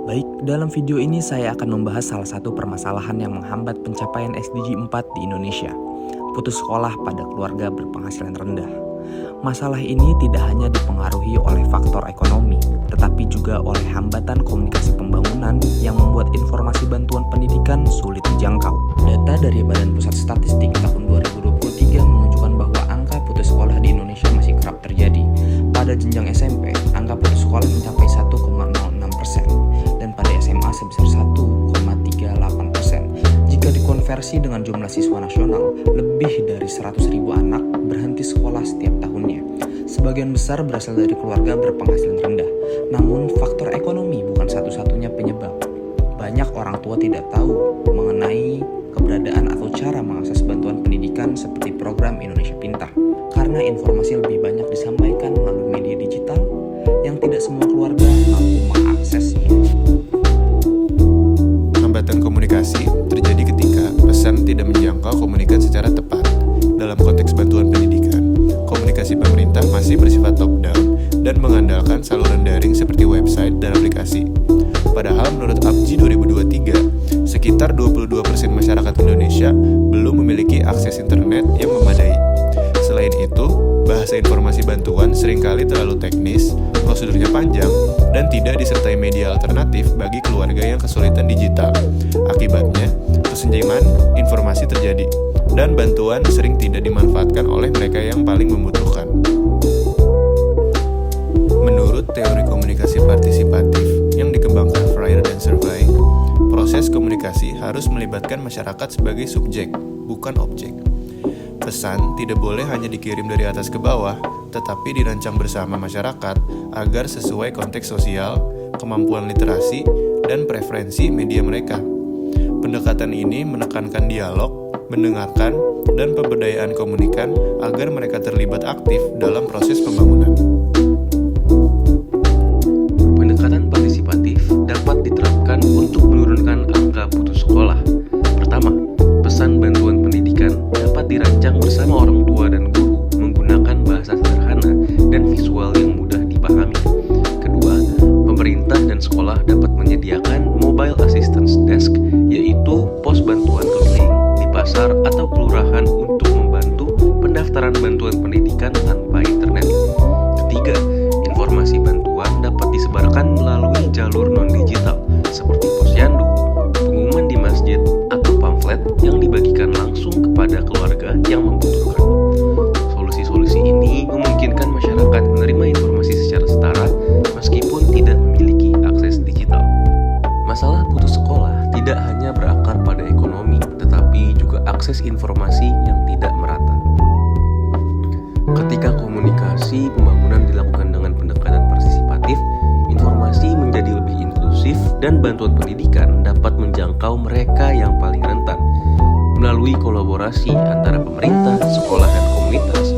Baik, dalam video ini saya akan membahas salah satu permasalahan yang menghambat pencapaian SDG 4 di Indonesia, putus sekolah pada keluarga berpenghasilan rendah. Masalah ini tidak hanya dipengaruhi oleh faktor ekonomi, tetapi juga oleh hambatan komunikasi pembangunan yang membuat informasi bantuan pendidikan sulit dijangkau. Data dari Badan Pusat Statistik tahun 2023 menunjukkan bahwa angka putus sekolah di Indonesia masih kerap terjadi. Pada jenjang SMP, angka putus sekolah mencapai 1,06%, dan pada SMA sebesar 1,38%. Jika dikonversi dengan jumlah siswa nasional, lebih dari 100.000 anak berhenti sekolah setiap tahunnya. Sebagian besar berasal dari keluarga berpenghasilan rendah. Namun, faktor ekonomi bukan satu-satunya penyebab. Banyak orang tua tidak tahu mengenai keberadaan atau cara mengakses bantuan pendidikan seperti program Indonesia Pintar. Karena informasi lebih banyak disampaikan melalui media digital yang tidak semua keluarga mampu mengaksesnya. Hambatan komunikasi terjadi ketika pesan tidak menjangkau komunikan secara tepat. Dalam konteks bantuan pendidikan, komunikasi pemerintah masih bersifat top-down dan mengandalkan saluran daring seperti website dan aplikasi. Padahal menurut APJI 2023, sekitar 22% masyarakat Indonesia belum memiliki akses internet yang memadai. Selain itu, bahasa informasi bantuan seringkali terlalu teknis, prosedurnya panjang, dan tidak disertai media alternatif bagi keluarga yang kesulitan digital. Akibatnya, kesenjangan informasi terjadi, dan bantuan sering tidak dimanfaatkan oleh mereka yang paling membutuhkan. Menurut teori komunikasi partisipatif yang dikembangkan Freire dan Survey, proses komunikasi harus melibatkan masyarakat sebagai subjek, bukan objek. Pesan tidak boleh hanya dikirim dari atas ke bawah, tetapi dirancang bersama masyarakat agar sesuai konteks sosial, kemampuan literasi, dan preferensi media mereka. Pendekatan ini menekankan dialog, mendengarkan, dan pemberdayaan komunikan agar mereka terlibat aktif dalam proses pembangunan. Pendekatan partisipatif dapat diterapkan untuk menurunkan angka putus sekolah. Pertama, pesan bantuan pendidikan dapat dirancang bersama orang tua dan guru menggunakan bahasa sederhana dan visual yang mudah dipahami. Kedua, pemerintah dan sekolah dapat menyediakan mobile assistance desk, yaitu pos bantuan keliling di pasar atau kelurahan untuk membantu pendaftaran bantuan pendidikan tanpa internet. Ketiga, informasi bantuan dapat disebarkan melalui jalur non-digital seperti posyandu, pengumuman di masjid, atau pamflet yang dibagikan langsung kepada keluarga yang membutuhkan. Solusi-solusi ini memungkinkan masyarakat menerima informasi secara setara meskipun tidak memiliki akses digital. Masalah putus sekolah tidak hanya berakar pada ekonomi, tetapi juga akses informasi yang tidak merata. Ketika komunikasi pembangunan dilakukan dengan pendekatan partisipatif, informasi menjadi lebih inklusif dan bantuan pendidikan dapat menjangkau mereka yang paling rentan. Melalui kolaborasi antara pemerintah, sekolah, dan komunitas,